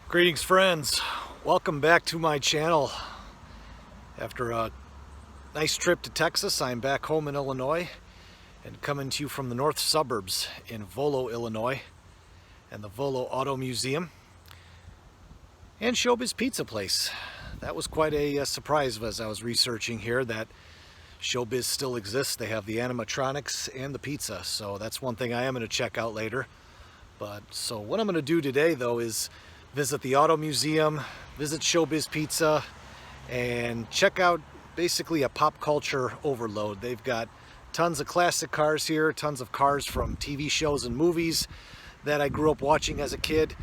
Greetings friends, welcome back to my channel. After a nice trip to Texas, I'm back home in Illinois and coming to you from the north suburbs in Volo, Illinois, and the Volo Auto Museum and Showbiz Pizza place. That was quite a surprise as I was researching here that Showbiz still exists. They have the animatronics and the pizza, so that's one thing I am going to check out later. So what I'm going to do today though is visit the Auto Museum, visit Showbiz Pizza, and check out basically a pop culture overload. They've got tons of classic cars here, tons of cars from TV shows and movies that I grew up watching as a kid,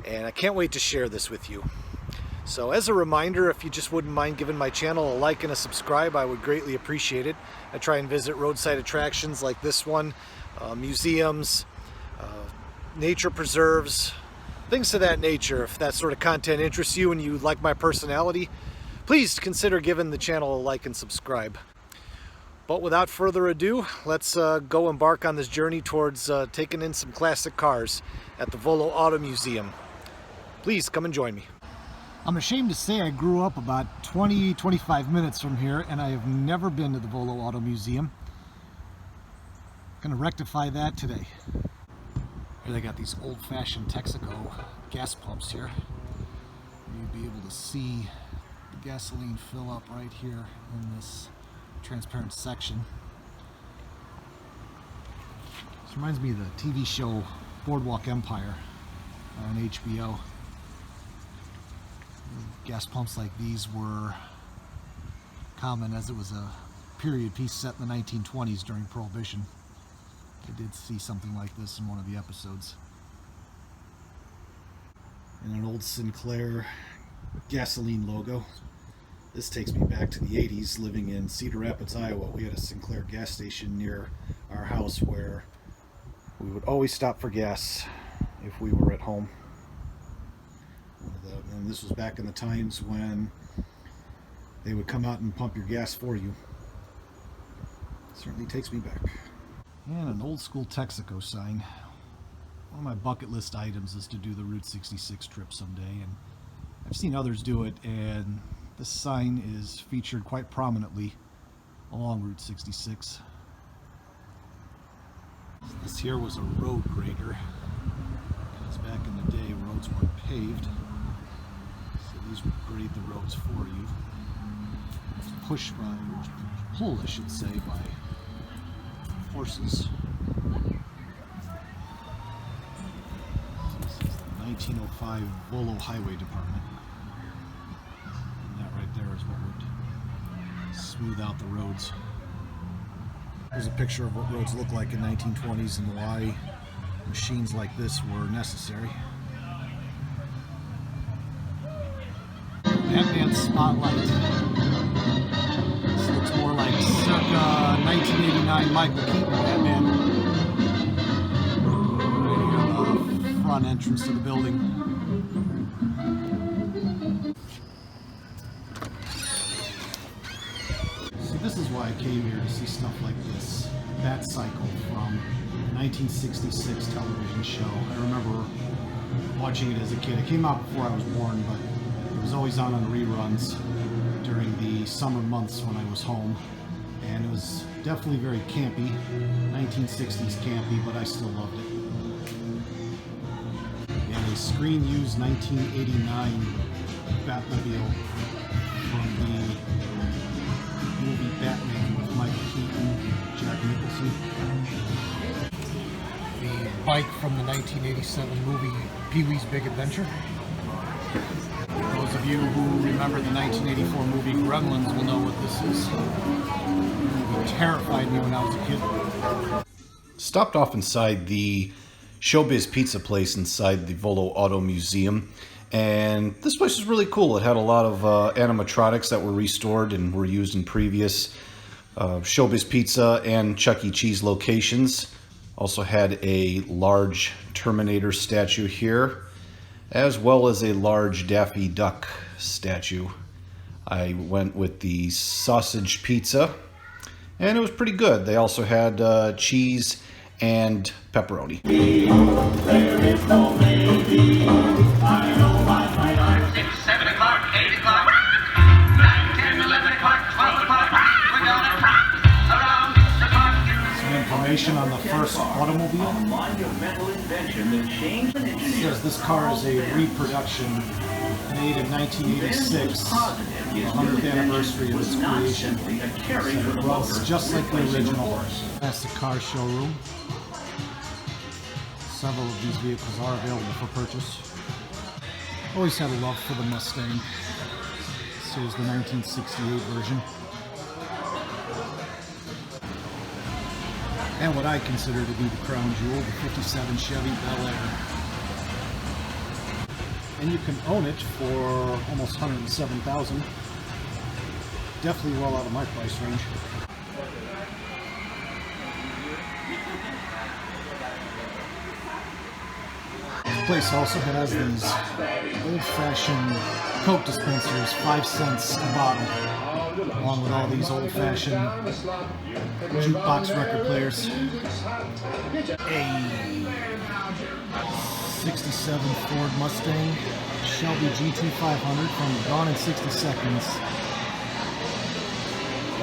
and I can't wait to share this with you. So as a reminder, if you just wouldn't mind giving my channel a like and a subscribe, I would greatly appreciate it. I try and visit roadside attractions like this one, museums, nature preserves, things of that nature. If that sort of content interests you and you like my personality, please consider giving the channel a like and subscribe. But without further ado, let's go embark on this journey towards taking in some classic cars at the Volo Auto Museum. Please come and join me. I'm ashamed to say I grew up about 20-25 minutes from here, and I have never been to the Volo Auto Museum. I'm going to rectify that today. Here they got these old-fashioned Texaco gas pumps here. You'll be able to see the gasoline fill up right here in this transparent section. This reminds me of the TV show Boardwalk Empire on HBO. Gas pumps like these were common as it was a period piece set in the 1920s during Prohibition. I did see something like this in one of the episodes. And an old Sinclair gasoline logo. This takes me back to the 80s, living in Cedar Rapids, Iowa. We had a Sinclair gas station near our house where we would always stop for gas if we were at home. And this was back in the times when they would come out and pump your gas for you. It certainly takes me back. And an old school Texaco sign. One of my bucket list items is to do the Route 66 trip someday, and I've seen others do it, and this sign is featured quite prominently along Route 66. This here was a road grader, because back in the day roads weren't paved, so these would grade the roads for you. Pulled, I should say, by horses. This is the 1905 Volo Highway Department. And that right there is what would smooth out the roads. Here's a picture of what roads look like in 1920s and why machines like this were necessary. Batman Spotlight. This looks more like circa 1989 Michael Keaton Batman. Right here, the front entrance to the building. See, this is why I came here, to see stuff like this. Bat Cycle from 1966 television show. I remember watching it as a kid. It came out before I was born, but it was always on reruns during the summer months when I was home, and it was definitely very campy, 1960s campy, but I still loved it. And a screen-used 1989 Batmobile from the movie Batman with Michael Keaton, Jack Nicholson. The bike from the 1987 movie Pee-wee's Big Adventure. Those of you who remember the 1984 movie Gremlins will know what this is. It terrified me when I was a kid. Stopped off inside the Showbiz Pizza place inside the Volo Auto Museum, And this place is really cool. It had a lot of animatronics that were restored and were used in previous Showbiz Pizza and Chuck E. Cheese locations. Also had a large Terminator statue here, as well as a large Daffy Duck statue. I went with the sausage pizza, and it was pretty good. They also had cheese and pepperoni. There is no maybe. I know my 6, 7 o'clock, 8 o'clock, 9, 10, 11 o'clock, 12 o'clock. We're gonna rock around the clock. Some information on the first automobile. A monumental invention that changed the It says this car is a reproduction made in 1986, the 100th anniversary of its creation. It runs just like the original. That's the car showroom. Several of these vehicles are available for purchase. Always had a love for the Mustang. This is the 1968 version. And what I consider to be the crown jewel, the 57 Chevy Bel Air. And you can own it for almost $107,000. Definitely well out of my price range. This place also has these old-fashioned Coke dispensers, 5 cents a bottle, along with all these old-fashioned jukebox record players. A 67 Ford Mustang Shelby GT500 from Gone in 60 Seconds.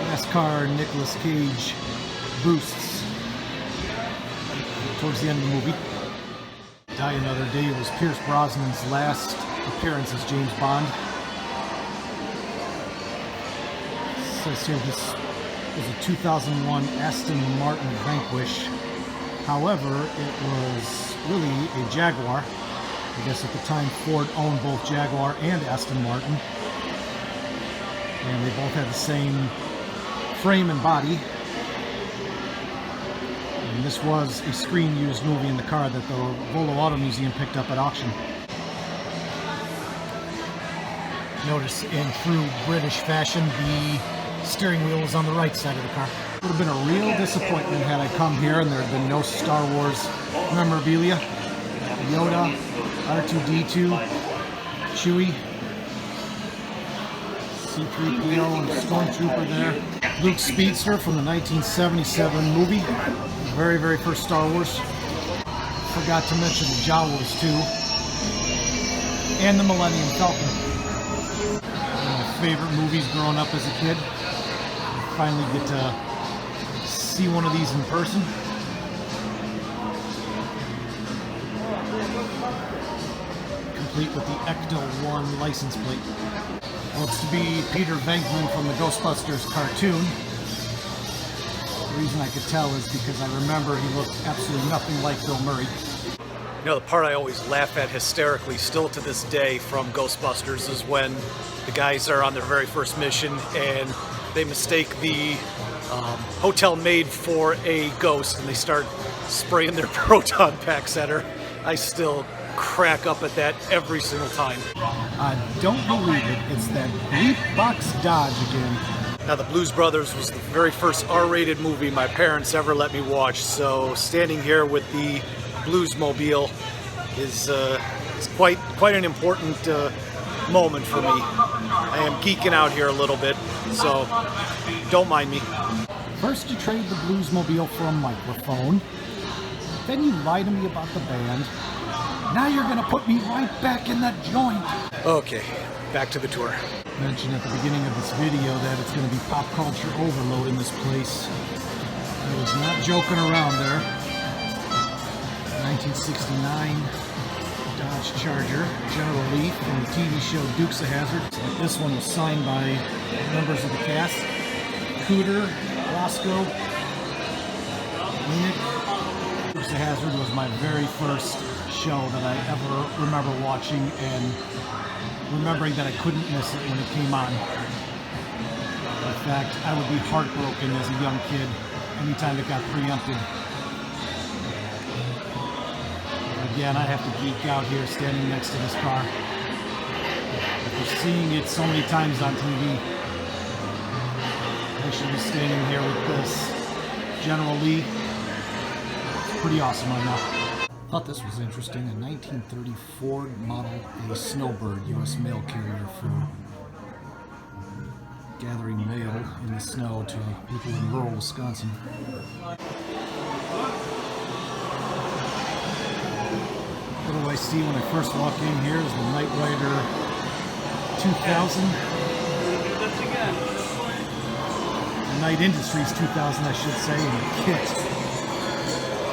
NASCAR Nicolas Cage boosts towards the end of the movie. Die Another Day was Pierce Brosnan's last appearance as James Bond. It says here this was a 2001 Aston Martin Vanquish. However, it was really a Jaguar. I guess at the time Ford owned both Jaguar and Aston Martin. And they both had the same frame and body. And this was a screen-used movie in the car that the Volo Auto Museum picked up at auction. Notice in true British fashion, the steering wheel is on the right side of the car. It would have been a real disappointment had I come here and there had been no Star Wars memorabilia. Yoda, R2-D2, Chewie, C-3PO and Stormtrooper there. Luke Speedster from the 1977 movie. Very, very first Star Wars. Forgot to mention the Jawas too. And the Millennium Falcon. One of my favorite movies growing up as a kid. Finally get to see one of these in person. Complete with the Ecto-1 license plate. Looks to be Peter Venkman from the Ghostbusters cartoon. The reason I could tell is because I remember he looked absolutely nothing like Bill Murray. You know, the part I always laugh at hysterically still to this day from Ghostbusters is when the guys are on their very first mission and they mistake the hotel maid for a ghost and they start spraying their proton packs at her. I still crack up at that every single time. I don't believe it. It's that bleep box Dodge again. Now, The Blues Brothers was the very first R-rated movie my parents ever let me watch, so standing here with the Bluesmobile is quite an important moment for me. I am geeking out here a little bit, so don't mind me. First you trade the Bluesmobile for a microphone, then you lie to me about the band. Now you're gonna put me right back in that joint. Okay, back to the tour. Mentioned at the beginning of this video that it's gonna be pop culture overload in this place. I was not joking around there. 1969 Dodge Charger, General Lee from the TV show Dukes of Hazzard. This one was signed by members of the cast. Cooter, Roscoe, Nick. Dukes of Hazzard was my very first show that I ever remember watching and remembering that I couldn't miss it when it came on. In fact, I would be heartbroken as a young kid anytime it got preempted. Again, I have to geek out here standing next to this car. after seeing it so many times on TV. I should be standing here with this General Lee. It's pretty awesome right now. Thought this was interesting. A 1930 Ford model, a Snowbird U.S. mail carrier for gathering mail in the snow to people in rural Wisconsin. What do I see when I first walk in here is the Knight Rider 2000. The Knight Industries 2000, I should say, and a kit.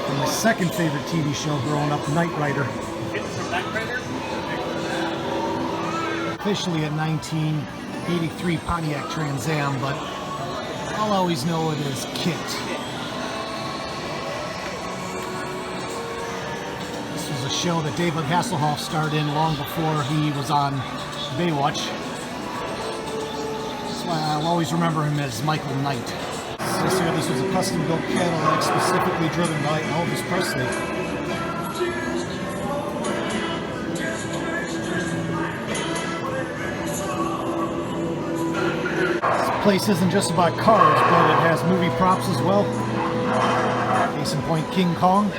And my second favorite TV show growing up, Knight Rider. Officially a 1983 Pontiac Trans Am, but I'll always know it as Kit. This was a show that David Hasselhoff starred in long before he was on Baywatch. That's why I'll always remember him as Michael Knight. This year, this was a custom-built Cadillac specifically driven by Elvis Presley. This place isn't just about cars, but it has movie props as well. Case in point, King Kong.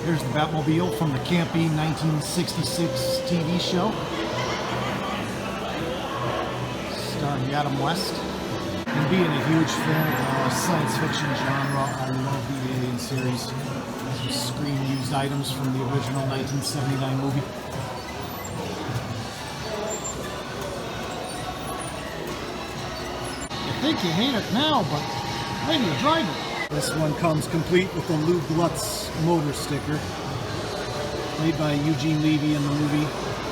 Here's the Batmobile from the campy 1966 TV show, starring Adam West. And being a huge fan of the science fiction genre, I love the Alien series. These are screen-used items from the original 1979 movie. You think you hate it now, but maybe you drive it. This one comes complete with the Lou Glutz motor sticker, made by Eugene Levy in the movie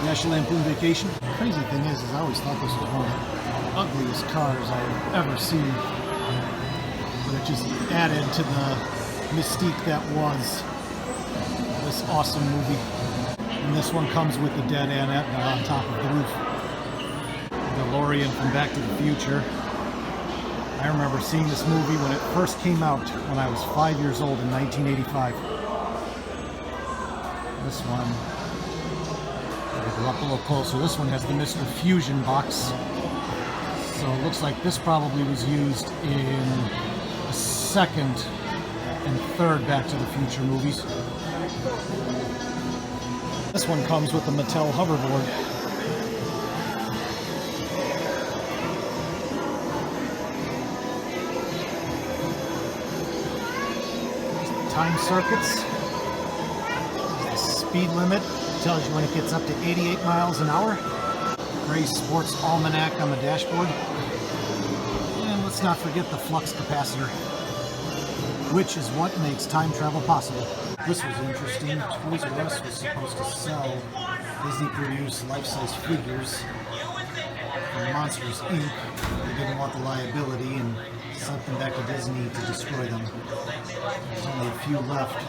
National Lampoon Vacation. The crazy thing is I always thought this was one of the ugliest cars I've ever seen, but it just added to the mystique that was this awesome movie. And this one comes with the dead Annette on top of the roof. The DeLorean from Back to the Future. I remember seeing this movie when it first came out when I was 5 years old in 1985. This one, I'll go up a little closer. This one has the Mr. Fusion box. So it looks like this probably was used in the second and third Back to the Future movies. This one comes with the Mattel hoverboard. Time circuits. The speed limit tells you when it gets up to 88 miles an hour. Gray Sports Almanac on the dashboard. And let's not forget the flux capacitor, which is what makes time travel possible. This was interesting. Toys R Us was supposed to sell Disney-produced life-size figures from Monsters, Inc. They didn't want the liability and sent them back to Disney to destroy them. There's only a few left.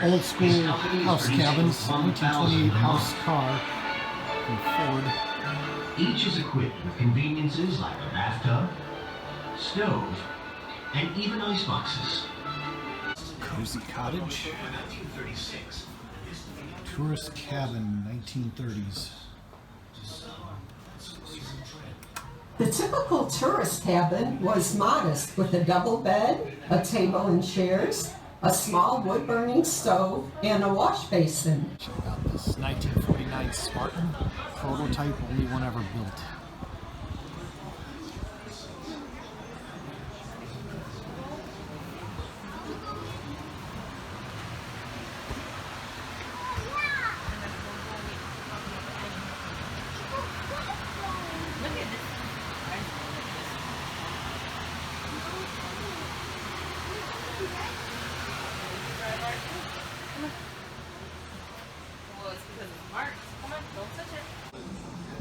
Old school house cabins, 1928 house car from Ford. Each is equipped with conveniences like a bathtub, stove, and even ice boxes. Cozy cottage. 1936. Tourist cabin, 1930s. The typical tourist cabin was modest with a double bed, a table and chairs, a small wood-burning stove, and a wash basin. Check out this 1949 Spartan prototype, only one ever built.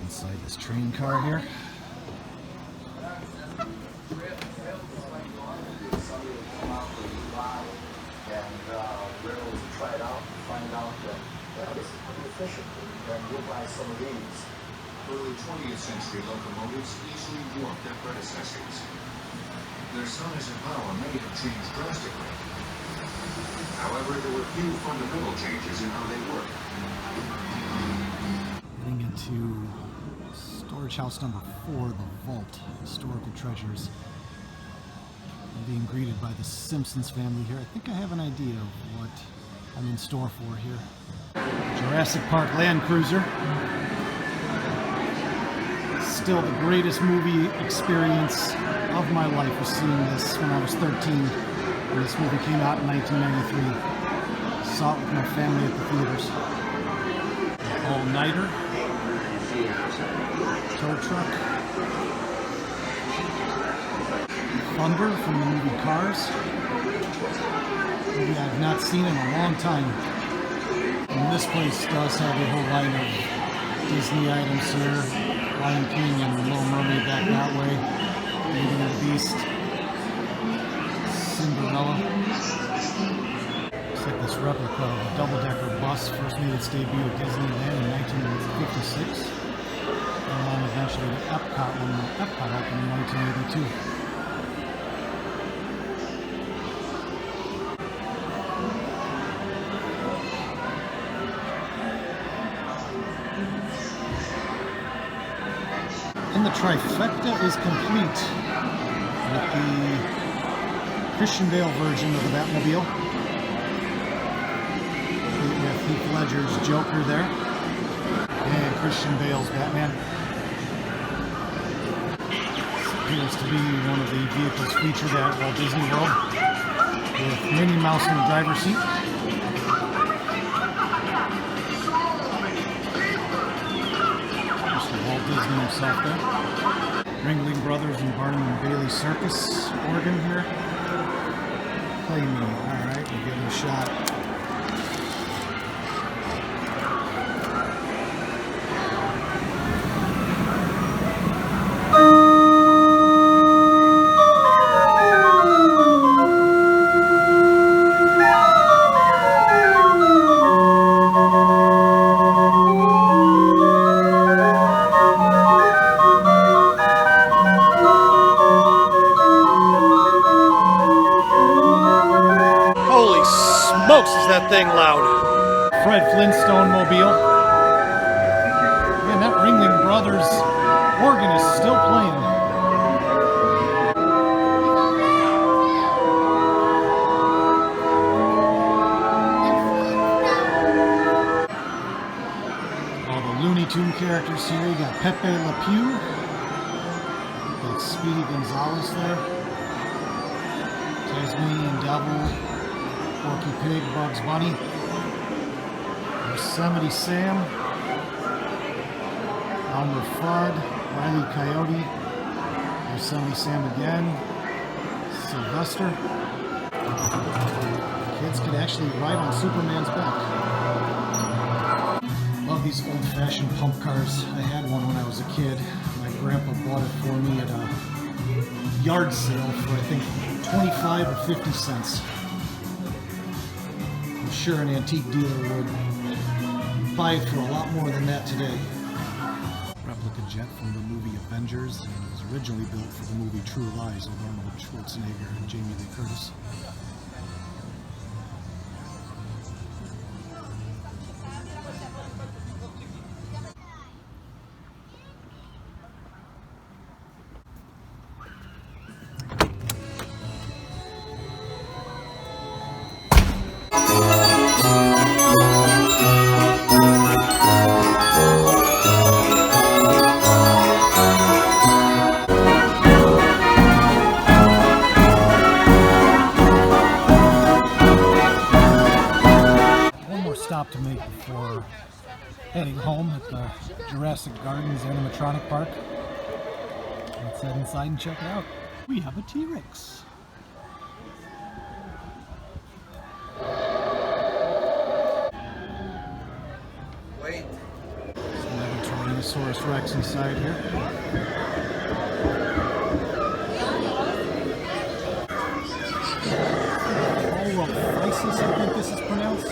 Inside this train car here. Try it out and find out that this is pretty efficient. Then you'll buy some of these. Early 20th century locomotives easily dwarfed their predecessors. Their size and power may have changed drastically. However, there were few fundamental changes in how they work. Getting into storage house number 4, the Vault, historical treasures. I'm being greeted by the Simpsons family here. I think I have an idea of what I'm in store for here. Jurassic Park Land Cruiser. Still the greatest movie experience of my life was seeing this when I was 13. And this movie came out in 1993. Saw it with my family at the theaters. All-nighter. Tow truck. Thunder from the movie Cars. Movie I've not seen in a long time. And this place does have a whole line of Disney items here. Lion King and Little Mermaid back that way. Beauty and the Beast. Cinderella. Looks like this replica of a double-decker bus first made its debut at Disneyland in 1956. And on eventually to Epcot when Epcot opened in 1982. And the trifecta is complete with the Christian Bale version of the Batmobile. Complete with Heath Ledger's Joker there. And Christian Bale's Batman. This appears to be one of the vehicles featured at Walt Disney World. With Minnie Mouse in the driver's seat. Walt Disney himself there. Ringling Brothers and Barnum and Bailey Circus organ here. Play me. Alright, we'll give it a shot. Smokes, is that thing loud. Fred Flintstone mobile. Man, that Ringling Brothers organ is still playing. All the Looney Tune characters here. You got Pepe Le Pew. Got Speedy Gonzales there. Tasmanian Devil. Porky Pig, Bugs Bunny, Yosemite Sam, Elmer Fudd, Wile E. Coyote, Yosemite Sam again, Sylvester. Kids could actually ride on Superman's back. Love these old-fashioned pump cars. I had one when I was a kid. My grandpa bought it for me at a yard sale for I think 25 or 50 cents. I'm sure an antique dealer would buy it for a lot more than that today. Replica jet from the movie Avengers, and it was originally built for the movie True Lies with Arnold Schwarzenegger and Jamie Lee Curtis. Stop to make before heading home at the Jurassic Gardens Animatronic Park. Let's head inside and check it out. We have a T-Rex. Wait. Another Tyrannosaurus Rex inside here. Isis, I think this is pronounced.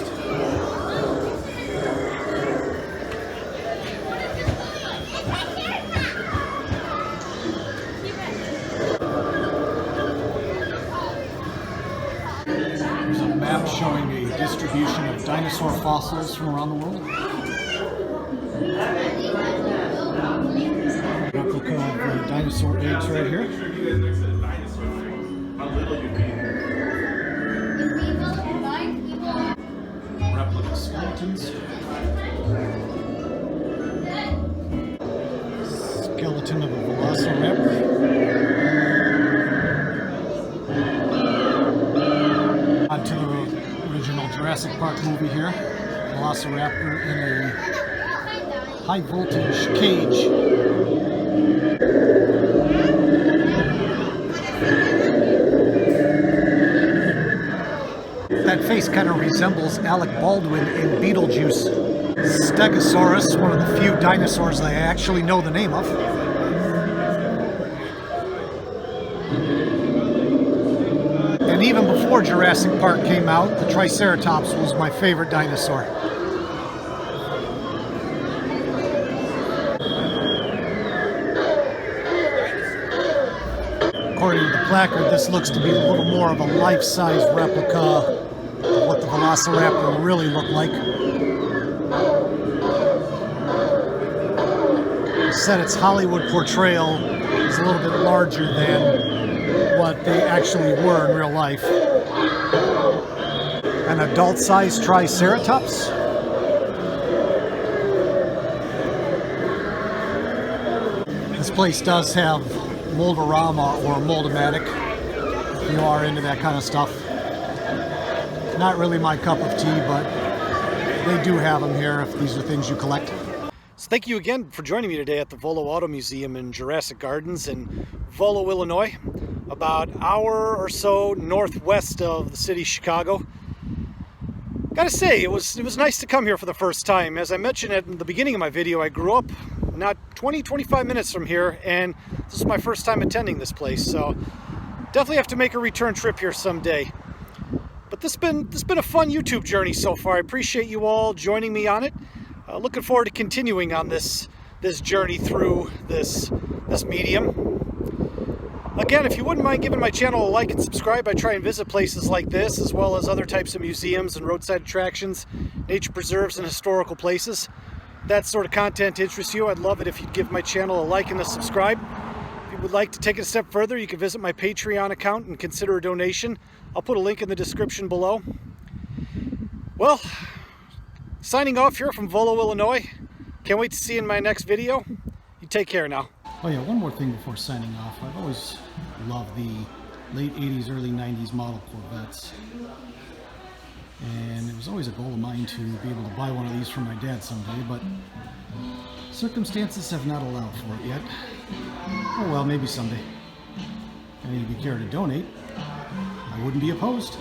There's a map showing a distribution of dinosaur fossils from around the world. Replica of dinosaur eggs right here. Replica skeletons. Skeleton of a velociraptor. Onto the original Jurassic Park movie here. Velociraptor in a high voltage cage. That face kind of resembles Alec Baldwin in Beetlejuice. Stegosaurus, one of the few dinosaurs that I actually know the name of. And even before Jurassic Park came out, the Triceratops was my favorite dinosaur. According to the placard, this looks to be a little more of a life-size replica of what the Velociraptor really looked like. It said its Hollywood portrayal is a little bit larger than what they actually were in real life. An adult-sized Triceratops? This place does have Mold-A-Rama or Mold-A-Matic, if you are into that kind of stuff. Not really my cup of tea, but they do have them here if these are things you collect. So thank you again for joining me today at the Volo Auto Museum in Jurassic Gardens in Volo, Illinois, about an hour or so northwest of the city of Chicago. Gotta say, it was nice to come here for the first time. As I mentioned at the beginning of my video, I grew up not 20-25 minutes from here, and this is my first time attending this place, so definitely have to make a return trip here someday. But this has been a fun YouTube journey so far. I appreciate you all joining me on it. Looking forward to continuing on this journey through this medium. Again, if you wouldn't mind giving my channel a like and subscribe, I try and visit places like this, as well as other types of museums and roadside attractions, nature preserves, and historical places. If that sort of content interests you, I'd love it if you'd give my channel a like and a subscribe. If you would like to take it a step further, you can visit my Patreon account and consider a donation. I'll put a link in the description below. Well, signing off here from Volo, Illinois. Can't wait to see you in my next video. You take care now. Oh yeah, one more thing before signing off. I've always loved the late 80s, early 90s model Corvettes. And it was always a goal of mine to be able to buy one of these for my dad someday, but circumstances have not allowed for it yet. Oh well, maybe someday. And if you care to donate, I wouldn't be opposed.